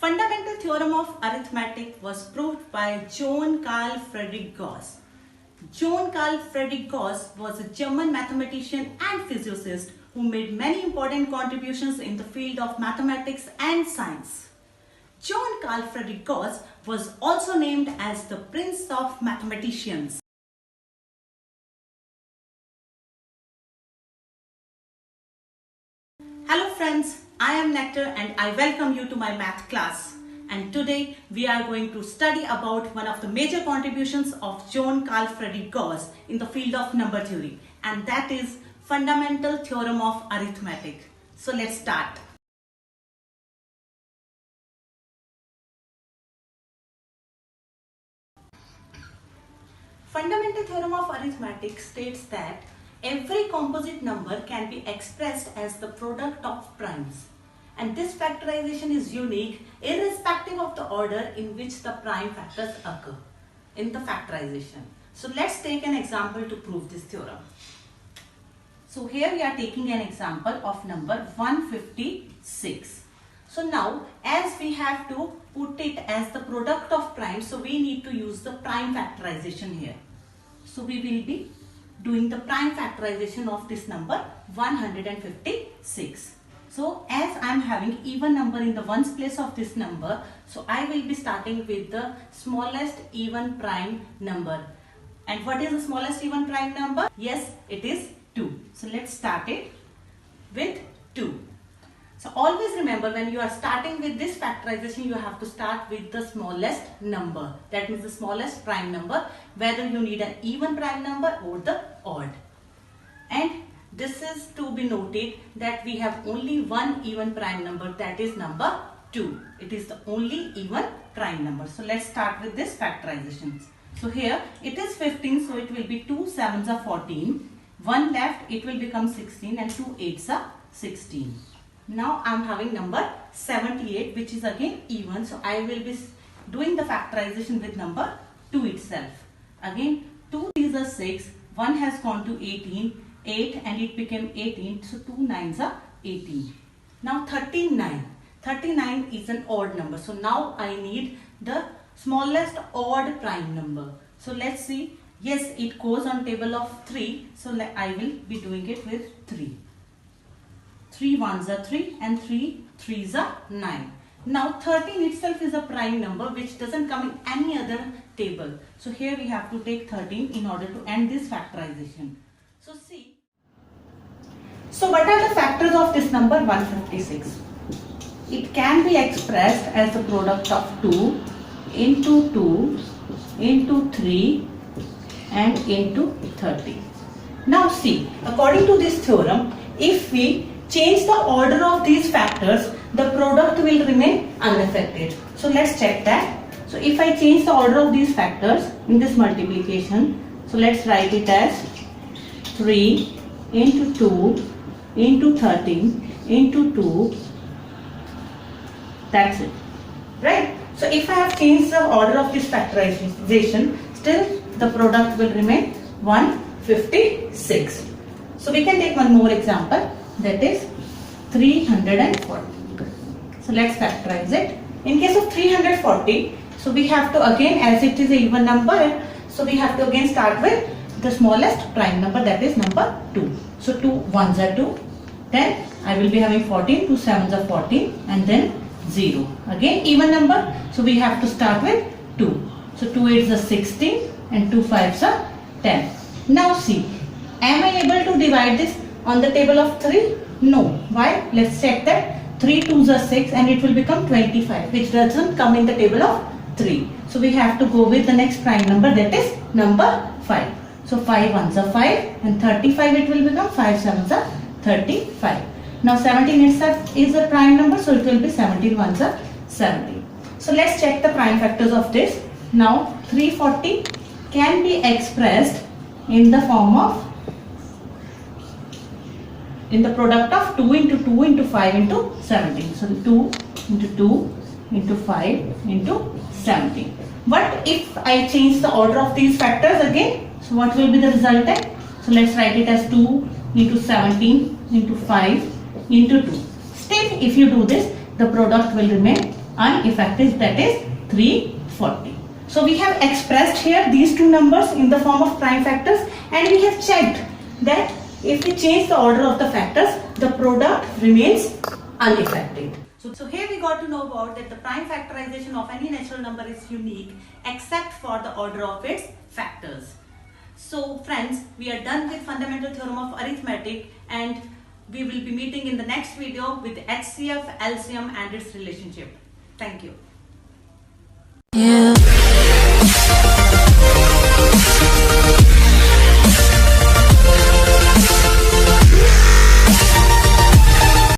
Fundamental theorem of arithmetic was proved by Johann Carl Friedrich Gauss. Johann Carl Friedrich Gauss was a German mathematician and physicist who made many important contributions in the field of mathematics and science. Johann Carl Friedrich Gauss was also named as the Prince of Mathematicians. Hello friends, I am Nectar and I welcome you to my math class. And today we are going to study about one of the major contributions of Johann Carl Friedrich Gauss in the field of number theory, and that is fundamental theorem of arithmetic. So let's start. Fundamental theorem of arithmetic states that every composite number can be expressed as the product of primes. And this factorization is unique irrespective of the order in which the prime factors occur in the factorization. So let's take an example to prove this theorem. So here we are taking an example of number 156. So now as we have to put it as the product of primes, so we need to use the prime factorization here. So we will be doing the prime factorization of this number 156. So as I am having even number in the ones place of this number, so I will be starting with the smallest even prime number. And what is the smallest even prime number? Yes, it is 2. So let's start it with 2. So always remember, when you are starting with this factorization, you have to start with the smallest number. That means the smallest prime number, whether you need an even prime number or the odd. And this is to be noted that we have only one even prime number, that is number 2. It is the only even prime number. So let's start with this factorizations. So here it is 15, so it will be 2 7s are 14. 1 left, it will become 16, and 2 8s are 16. Now I am having number 78, which is again even. So I will be doing the factorization with number 2 itself. Again 2 3s are 6, 1 has gone to 18, 8 and it became 18, so 2 9s are 18. Now 39. 39 is an odd number. So now I need the smallest odd prime number. So let's see. Yes, it goes on table of 3. So I will be doing it with 3. 3 1s are 3 and 3 3s are 9. Now 13 itself is a prime number which doesn't come in any other table. So here we have to take 13 in order to end this factorization. So see. So what are the factors of this number 156? It can be expressed as the product of 2 into 2 into 3 and into 30. Now see, according to this theorem, if we change the order of these factors, the product will remain unaffected. So let's check that. So if I change the order of these factors in this multiplication, so let's write it as 3 into 2 into 13 into 2. That's it, right? So if I have changed the order of this factorization, still the product will remain 156. So we can take one more example, that is 340. So let's factorize it. In case of 340, so we have to again, as it is a even number, so we have to again start with the smallest prime number, that is number 2. So 2 1s are 2, then I will be having 14, 2 7s are 14, and then 0. Again even number, so we have to start with 2. So 2 8s are 16 and 2 5s are 10. Now see, am I able to divide this on the table of 3? No. Why? Let's check that. 3 2s are 6 and it will become 25, which doesn't come in the table of 3. So we have to go with the next prime number, that is number 5. So 5 1s are 5 and 35 it will become 5 7s are 35. Now 17 itself is a prime number, so it will be 17 1s are 17. So let's check the prime factors of this. Now 340 can be expressed in the form of, in the product of 2 into 2 into 5 into 17. So 2 into 2 into 5 into 17. But if I change the order of these factors again, so what will be the resultant? So let's write it as 2 into 17 into 5 into 2. Still if you do this, the product will remain unaffected, that is 340. So we have expressed here these two numbers in the form of prime factors, and we have checked that if we change the order of the factors, the product remains unaffected. So here we got to know about that the prime factorization of any natural number is unique except for the order of its factors. So friends, we are done with fundamental theorem of arithmetic, and we will be meeting in the next video with HCF, LCM and its relationship. Thank you.